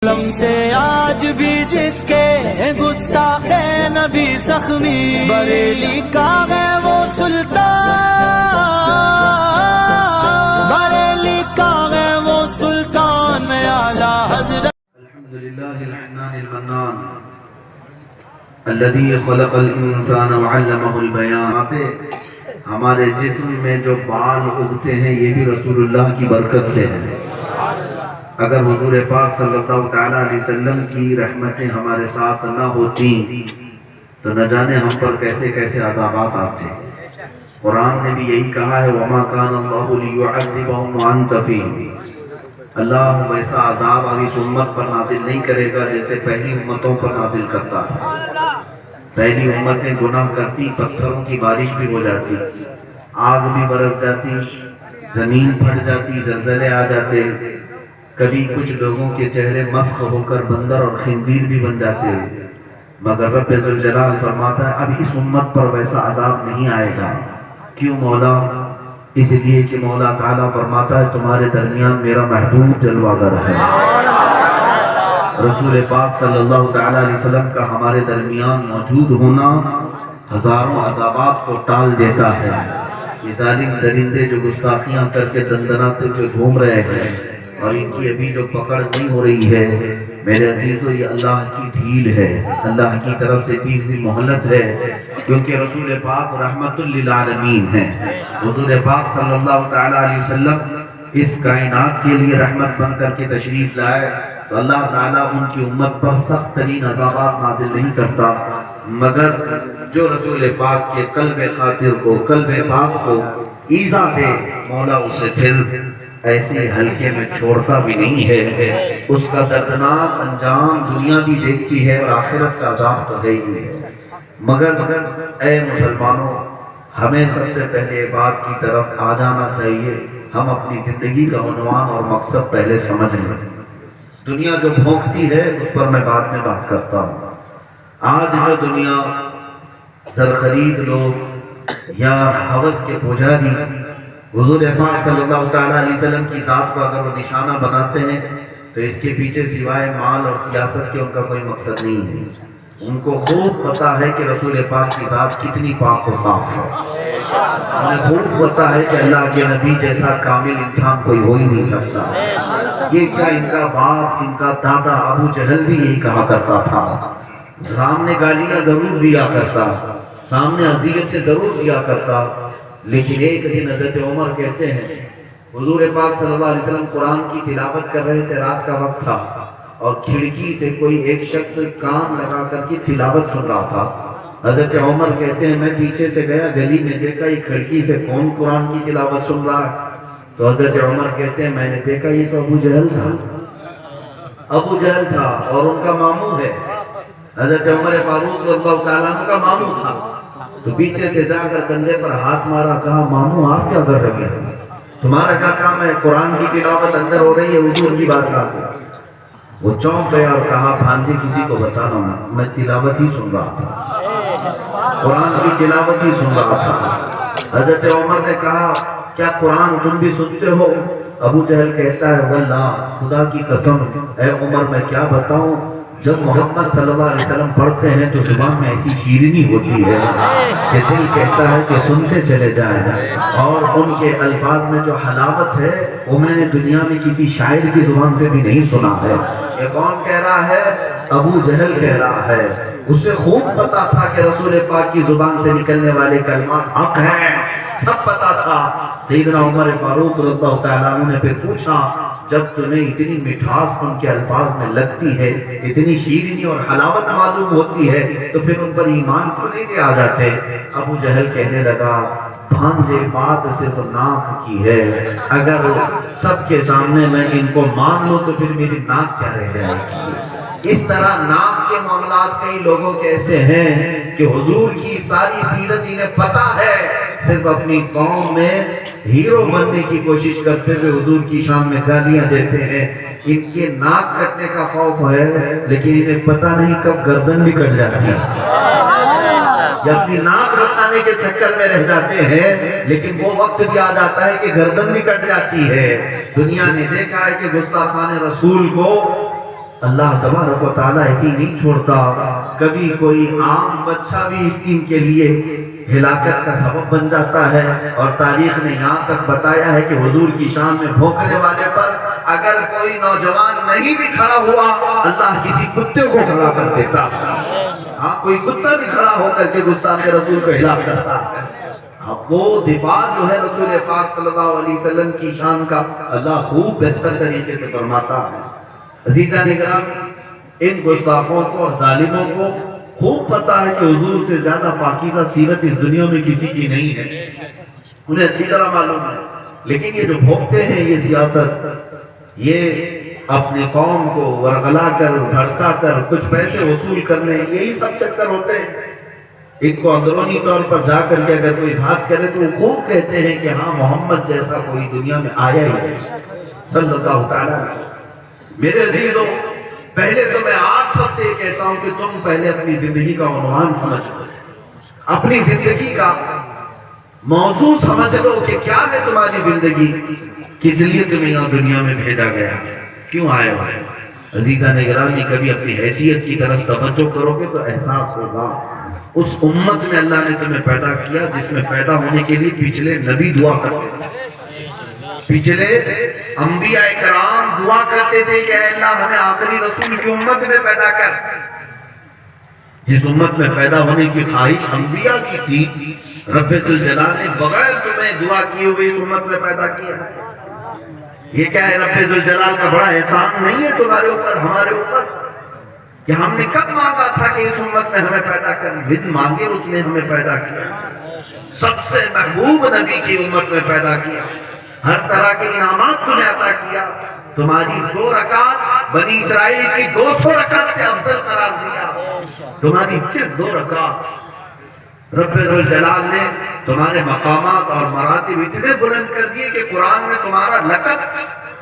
قلم سے آج بھی جس کے گستاخ نبی زخمی، بریلی کا ہے وہ سلطان، بریلی کا ہے وہ سلطان میں اعلیٰ حضرت۔ الحمدللہ الحنان المنان الذي خلق الانسان وعلمه البیان۔ ہمارے جسم میں جو بال اگتے ہیں یہ بھی رسول اللہ کی برکت سے ہے۔ اگر حضور پاک صلی اللہ تعالیٰ علیہ وسلم کی رحمتیں ہمارے ساتھ نہ ہوتی تو نہ جانے ہم پر کیسے کیسے عذابات آتے۔ قرآن نے بھی یہی کہا ہے وَمَا كَانَ اللَّهُ لِيُعَذِّبَهُمْ وَأَنْتَ فِيهِمْ۔ اللہ ویسا عذاب اب اس امت پر نازل نہیں کرے گا جیسے پہلی امتوں پر نازل کرتا تھا۔ پہلی امتیں گناہ کرتی، پتھروں کی بارش بھی ہو جاتی، آگ بھی برس جاتی، زمین پھٹ جاتی، زلزلے آ جاتے، کبھی کچھ لوگوں کے چہرے مسخ ہو کر بندر اور خنزیر بھی بن جاتے ہیں، مگر رب ذوالجلال فرماتا ہے اب اس امت پر ویسا عذاب نہیں آئے گا۔ کیوں مولا؟ اس لیے کہ مولا تعالیٰ فرماتا ہے تمہارے درمیان میرا محبوب جلوہ گر ہے۔ رسول پاک صلی اللہ تعالیٰ علیہ وسلم کا ہمارے درمیان موجود ہونا ہزاروں عذابات کو ٹال دیتا ہے۔ یہ ظالم درندے جو گستاخیاں کر کے دندناتے ہوئے گھوم رہے ہیں اور ان کی ابھی جو پکڑ نہیں ہو رہی ہے، میرے عزیزو یہ اللہ کی ڈھیل ہے، اللہ کی طرف سے دی ہوئی مہلت ہے، کیونکہ رسول پاک رحمت للعالمین ہیں۔ حضور پاک صلی اللہ تعالیٰ علیہ وسلم اس کائنات کے لیے رحمت بن کر کے تشریف لائے تو اللہ تعالیٰ ان کی امت پر سخت ترین عذابات نازل نہیں کرتا، مگر جو رسول پاک کے قلب خاطر کو، قلب پاک کو ایذا دے مولا اسے پھر ایسے ہلکے میں چھوڑتا بھی نہیں ہے۔ اس کا دردناک انجام دنیا بھی دیکھتی ہے اور آخرت کا عذاب تو ہے ہی ہے۔ مگر اے مسلمانوں، ہمیں سب سے پہلے بات کی طرف آ جانا چاہیے، ہم اپنی زندگی کا عنوان اور مقصد پہلے سمجھ لیں۔ دنیا جو بھونکتی ہے اس پر میں بعد میں بات کرتا ہوں۔ آج جو دنیا زرخرید لوگ یا ہوس کے پجاری حضور پاک صلی اللہ تعالیٰ علیہ وسلم کی ذات کو اگر وہ نشانہ بناتے ہیں تو اس کے پیچھے سوائے مال اور سیاست کے ان کا کوئی مقصد نہیں ہے۔ ان کو خوب پتا ہے کہ رسول پاک کی ذات کتنی پاک و صاف ہے، انہیں خوب پتا ہے کہ اللہ کے نبی جیسا کامل انسان کوئی ہو ہی نہیں سکتا۔ یہ کیا ان کا باپ، ان کا دادا ابو جہل بھی یہی کہا کرتا تھا، سامنے گالیاں ضرور دیا کرتا، سامنے اذیتیں ضرور دیا کرتا، لیکن ایک دن حضرت عمر کہتے ہیں حضور پاک صلی اللہ علیہ وسلم قرآن کی تلاوت کر رہے تھے، رات کا وقت تھا اور کھڑکی سے کوئی ایک شخص کان لگا کر کی تلاوت سن رہا تھا۔ حضرت عمر کہتے ہیں میں پیچھے سے گیا، گلی میں دیکھا یہ کھڑکی سے کون قرآن کی تلاوت سن رہا ہے؟ تو حضرت عمر کہتے ہیں میں نے دیکھا یہ تو ابو جہل تھا، ابو جہل تھا اور ان کا ماموں ہے، حضرت عمر فاروق رضی اللہ تعالیٰ عنہ کا ماموں تھا۔ تو پیچھے سے جا کر کندھے پر ہاتھ مارا، کہا ماموں آپ کیا کر رہے ہیں؟ تمہارا کیا کام ہے؟ قرآن کی تلاوت اندر ہو رہی ہے حضور کی بارگاہ سے۔ وہ چونک گیا اور کہا بھانجے کسی کو بتانا نہ، میں تلاوت ہی سن رہا تھا، قرآن کی تلاوت ہی سن رہا تھا۔ حضرت عمر نے کہا کیا قرآن تم بھی سنتے ہو؟ ابو جہل کہتا ہے واللہ خدا کی قسم اے عمر میں کیا بتاؤں، جب محمد صلی اللہ علیہ وسلم پڑھتے ہیں تو زبان میں ایسی شیرینی ہوتی ہے کہ دل کہتا ہے کہ سنتے چلے جائیں، اور ان کے الفاظ میں جو حلاوت ہے وہ میں نے دنیا میں کسی شاعر کی زبان پہ بھی نہیں سنا ہے۔ یہ کون کہہ رہا ہے؟ ابو جہل کہہ رہا ہے۔ اسے خوب پتا تھا کہ رسول پاک کی زبان سے نکلنے والے کلمات حق ہیں، سب پتا تھا۔ سیدنا عمر فاروق رضی اللہ تعالیٰ عنہ نے پھر پوچھا جب تمہیں اتنی مٹھاس ان کے الفاظ میں لگتی ہے، اتنی شیرینی اور حلاوت معلوم ہوتی ہے تو پھر ان پر ایمان کیوں نہیں لے آ جاتے؟ ابو جہل کہنے لگا بھانجے بات صرف ناک کی ہے، اگر سب کے سامنے میں ان کو مان لوں تو پھر میری ناک کیا رہ جائے گی۔ اس طرح ناک کے معاملات کئی لوگوں کے ایسے ہیں کہ حضور کی ساری سیرت انہیں پتا ہے، صرف اپنی قوم میں ہیرو بننے کی کوشش کرتے ہوئے حضور کی شان میں گالیاں دیتے ہیں۔ ان کے ناک کٹنے کا خوف ہے لیکن انہیں پتہ نہیں کب گردن بھی کٹ جاتی ہے، یا اپنی ناک بچانے کے چکر میں رہ جاتے ہیں لیکن وہ وقت بھی آ جاتا ہے کہ گردن بھی کٹ جاتی ہے۔ دنیا نے دیکھا ہے کہ گستاخان رسول کو اللہ تبارک و تعالیٰ ایسی نہیں چھوڑتا. کبھی کوئی عام بچہ بھی اس دین کے لیے ہلاکت کا سبب بن جاتا ہے. اور تاریخ نے یہاں تک بتایا ہے کہ حضور کی شان میں بھونکنے والے پر اگر کوئی نوجوان نہیں بھی کھڑا ہوا اللہ کسی کتے کو کھڑا کر دیتا. ہاں کوئی کتا بھی کھڑا ہو کر کے گستاخ رسول کو ہلاک کرتا ہے. اب وہ دفاع جو ہے رسول پاک صلی اللہ علیہ وسلم کی شان کا اللہ خوب بہتر طریقے سے فرماتا ہے. عزیزان اکرامی، ان گستاخوں کو اور ظالموں کو خوب پتا ہے کہ حضور سے زیادہ پاکیزہ سیرت اس دنیا میں کسی کی نہیں ہے. انہیں اچھی طرح معلوم ہے. لیکن یہ جو بھوکتے ہیں یہ سیاست، یہ اپنے قوم کو ورغلا کر بھڑکا کر کچھ پیسے وصول کرنے، یہی سب چکر ہوتے ہیں. ان کو اندرونی طور پر جا کر کے اگر کوئی بات کرے تو وہ خوب کہتے ہیں کہ ہاں محمد جیسا کوئی دنیا میں آیا ہی نہیں صلی اللہ تعالیٰ علیہ وسلم. میرے عزیزوں، پہلے تو میں آپ سب سے یہ کہتا ہوں کہ تم پہلے اپنی زندگی کا عنوان سمجھ لو، اپنی زندگی کا موضوع سمجھ لو کہ کیا ہے تمہاری زندگی، کس لیے تمہیں یہاں دنیا میں بھیجا گیا، کیوں آئے ہو. عزیزان اکرامی، کبھی اپنی حیثیت کی طرف توجہ کرو گے تو احساس ہوگا اس امت میں اللہ نے تمہیں پیدا کیا جس میں پیدا ہونے کے لیے پچھلے نبی دعا کرتے تھے، پچھلے انبیاء کرام دعا کرتے تھے کہ اے اللہ ہمیں آخری رسول کی امت میں پیدا کر. جس امت میں پیدا ہونے کی خواہش انبیاء کی تھی، رب ذوالجلال نے بغیر تمہیں دعا کیے ہوئے اس امت میں پیدا کیا. یہ کیا ہے؟ رب ذوالجلال کا بڑا احسان نہیں ہے تمہارے اوپر، ہمارے اوپر، کہ ہم نے کب مانگا تھا کہ اس امت میں ہمیں پیدا کر، بن مانگے اس نے ہمیں پیدا کیا، سب سے محبوب نبی کی امت میں پیدا کیا، ہر طرح کے انعامات تمہیں عطا کیا. تمہاری 2 رکعت بنی اسرائیل کی 200 رکعت سے افضل قرار دیا. تمہاری صرف 2 رکعت رب ذوالجلال نے تمہارے مقامات اور مراتب اتنے بلند کر دیے کہ قرآن میں تمہارا لقب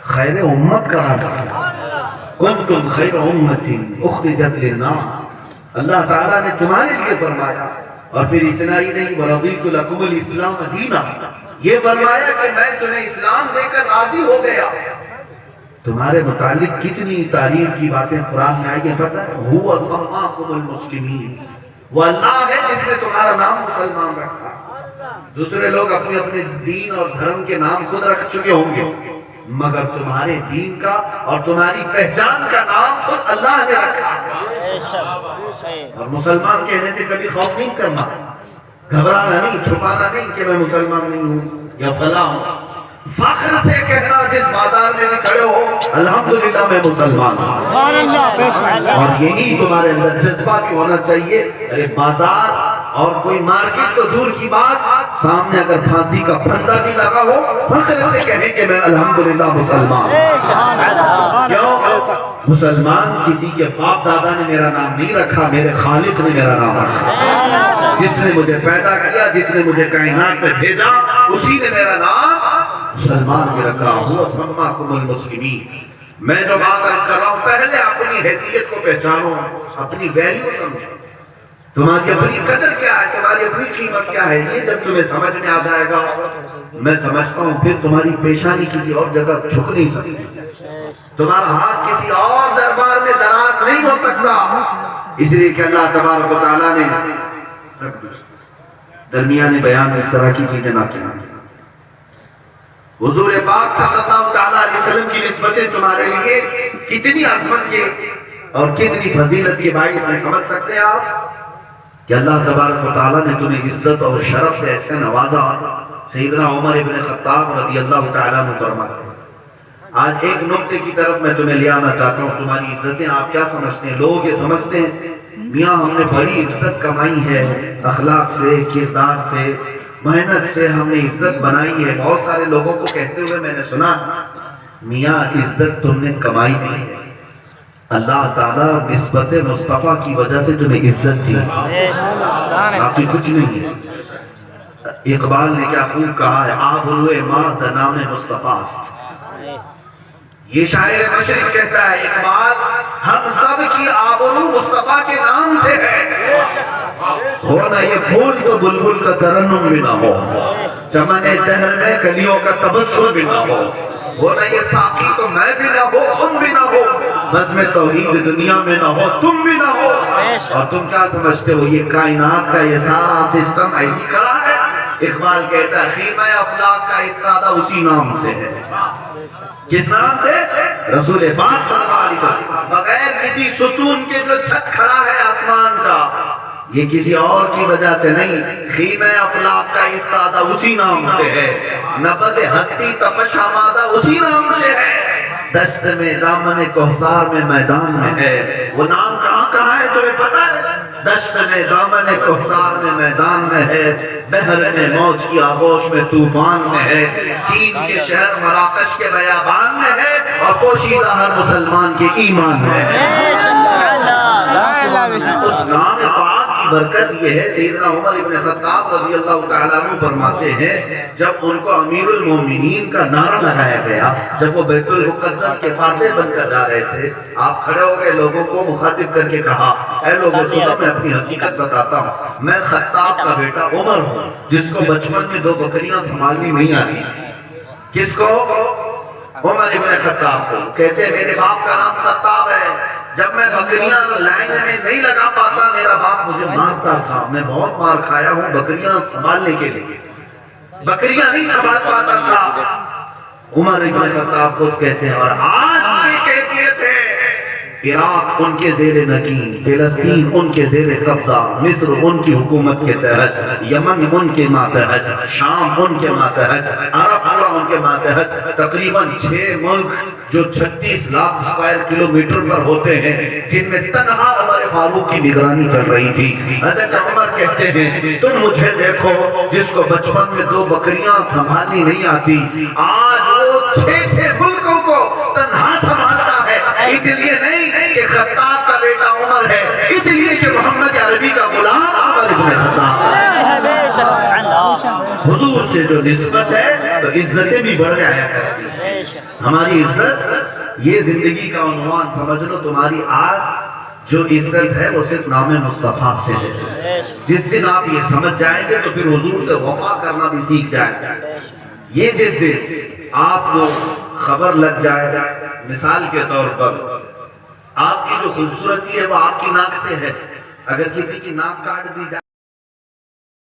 خیر امت قرار دیا. کنتم خیر امت اخرجت للناس، اللہ تعالیٰ نے تمہارے لیے فرمایا. اور پھر اتنا ہی نہیں، ورضیت لکم الاسلام دینا، یہ فرمایا کہ میں تمہیں اسلام دے کر راضی ہو گیا. تمہارے متعلق کتنی تعریف کی باتیں قرآن میں آئی ہیں پتہ ہے؟ هو سماکم المسلمین، وہ اللہ ہے جس نے تمہارا نام مسلمان رکھا. دوسرے لوگ اپنے اپنے دین اور دھرم کے نام خود رکھ چکے ہوں گے، مگر تمہارے دین کا اور تمہاری پہچان کا نام خود اللہ نے رکھا. اور مسلمان کہنے سے کبھی خوف نہیں کرنا، گھبرانا نہیں، چھپانا نہیں کہ میں مسلمان نہیں ہوں یا فلاں ہوں. فخر سے کہنا جس بازار میں بھی کھڑے ہو الحمدللہ میں مسلمان ہوں. اور یہی تمہارے اندر جذبہ بھی ہونا چاہیے. ارے بازار اور کوئی مارکیٹ تو دور کی بات، سامنے اگر پھانسی کا پھندا بھی لگا ہو فخر سے کہیں کہ میں الحمدللہ مسلمان ہوں. کیوں؟ مسلمان کسی کے باپ دادا نے میرا نام نہیں رکھا، میرے خالق نے میرا نام رکھا. جس نے مجھے پیدا کیا، جس نے مجھے کائنات میں بھیجا، اسی نے میرا نام مسلمان بھی رکھا. ہوا سماکم المسلمین. میں جو بات عرض کر رہا ہوں، پہلے اپنی حیثیت کو پہچانو، اپنی ویلیو سمجھو، تمہاری اپنی قدر کیا ہے، تمہاری اپنی قیمت کیا ہے. یہ جب تمہیں سمجھ میں آ جائے گا، میں سمجھتا ہوں پھر تمہاری پیشانی کسی اور جگہ جھک نہیں سکتی، تمہارا ہاتھ کسی اور دربار میں دراز نہیں ہو سکتا. اس لیے کہ اللہ تبارک و تعالیٰ نے درمیان بیان اس طرح کی چیزیں نہ کیا. حضور پاک صلی اللہ تعالیٰ علیہ وسلم کی نسبتیں تمہارے لیے کتنی عظمت کے اور کتنی فضیلت کے باعث میں سمجھ سکتے ہیں آپ کہ اللہ تبارک و تعالیٰ نے تمہیں عزت اور شرف سے ایسے نوازا. سیدنا عمر ابن خطاب رضی اللہ تعالیٰ عنہ فرماتے ہیں، آج ایک نقطے کی طرف میں تمہیں لے آنا چاہتا ہوں. تمہاری عزتیں آپ کیا سمجھتے ہیں؟ لوگ یہ سمجھتے ہیں میاں ہم نے بڑی عزت کمائی ہے، اخلاق سے، کردار سے، محنت سے ہم نے عزت بنائی ہے. بہت سارے لوگوں کو کہتے ہوئے میں نے سنا، میاں عزت تم نے کمائی نہیں ہے، اللہ تعالیٰ نسبت مصطفیٰ کی وجہ سے تمہیں عزت دی، باقی کچھ نہیں ہے. اقبال نے کیا خوب کہا ہے، آبروئے ماں زنام مصطفیٰ است. یہ شاعر مشرق کہتا ہے، اقبال ہم سب کی آبرو مصطفیٰ کے نام سے ہے. ہونا یہ پھول تو بلبل کا ترنم بھی نہ ہو، چمن دہر میں کلیوں کا تبسم بھی نہ ہو، ہونا یہ ساقی تو میں بھی نہ ہو، خم بھی نہ ہو، بس میں توحید دنیا میں نہ ہو، تم بھی نہ ہو۔ اور تم کیا سمجھتے ہو یہ کائنات کا یہ سارا سسٹم ایسی کھڑا ہے؟ اقبال کہتا ہے خیمہ افلاک کا استادہ اسی نام سے ہے۔ کس نام سے؟ رسول پاک صلی اللہ علیہ وسلم۔ بغیر کسی ستون کے جو چھت کھڑا ہے آسمان کا، یہ کسی اور کی وجہ سے نہیں، خیمہ افلاک کا استادہ اسی نام سے ہے، نبض ہستی تپش آمادہ اسی نام سے ہے، دشت میں دامن کوثر میں میدان میں ہے۔ وہ نام کہاں ہے تمہیں پتہ ہے؟ دشت میں دامن کوثر میں میدان میں ہے، بحر میں موج کی آغوش میں طوفان میں ہے، چین کے شہر مراکش کے بیابان میں ہے، اور پوشیدہ ہر مسلمان کے ایمان میں ہے۔ اس نام پاک کی برکت یہ ہے، سیدنا عمر ابن خطاب رضی اللہ تعالیٰ عنہ فرماتے ہیں جب ان کو امیر المومنین کا نعرہ لگایا گیا، جب وہ بیت المقدس کے فاتح بن کر جا رہے تھے، آپ کھڑے ہو گئے، لوگوں کو مخاطب کر کے کہا اے لوگوں سنو، میں اپنی حقیقت بتاتا ہوں، میں خطاب کا بیٹا عمر ہوں، جس کو بچپن میں 2 بکریاں سنبھالنی نہیں آتی تھی۔ کس کو؟ عمر ابن خطاب کو۔ کہتے ہیں میرے باپ کا نام خطاب ہے، جب میں بکریاں لائن میں نہیں لگا پاتا میرا باپ مجھے مارتا تھا، میں بہت مار کھایا ہوں بکریاں سنبھالنے کے لیے، بکریاں نہیں سنبھال پاتا تھا۔ عمر ابن خطاب خود کہتے ہیں، اور آج کی کیفیت ہے، عراق ان کے زیر نگین، فلسطین ان کے زیر قبضہ، مصر ان کی حکومت کے تحت، یمن ان کے ماتحت، شام ان کے ماتحت، عرب پورا ان کے ماتحت، تقریباً 6 ملک جو 36 لاکھ اسکوائر کلومیٹر پر ہوتے ہیں، جن میں تنہا عمر فاروق کی نگرانی چل رہی تھی۔ حضرت عمر کہتے ہیں تم مجھے دیکھو جس کو بچپن میں 2 بکریاں سنبھالنی نہیں آتی، آج وہ 6 ملکوں کو تنہا سنبھالتا ہے، اس لیے نہیں کہ خطاب کا بیٹا عمر ہے، اس لیے کہ محمد عربی کا غلام عمر ابن خطاب ہے۔ حضور سے جو نسبت ہے تو عزتیں بھی بڑھ جایا کرتی ہیں۔ ہماری عزت یہ زندگی کا عنوان سمجھ لو، تمہاری آج جو عزت ہے وہ صرف نام مصطفیٰ سے ہے۔ جس دن آپ یہ سمجھ جائیں گے تو پھر حضور سے وفا کرنا بھی سیکھ جائیں گے۔ یہ جس دن آپ کو خبر لگ جائے، مثال کے طور پر آپ کی جو خوبصورتی ہے وہ آپ کی ناک سے ہے، اگر کسی کی ناک کاٹ دی جائے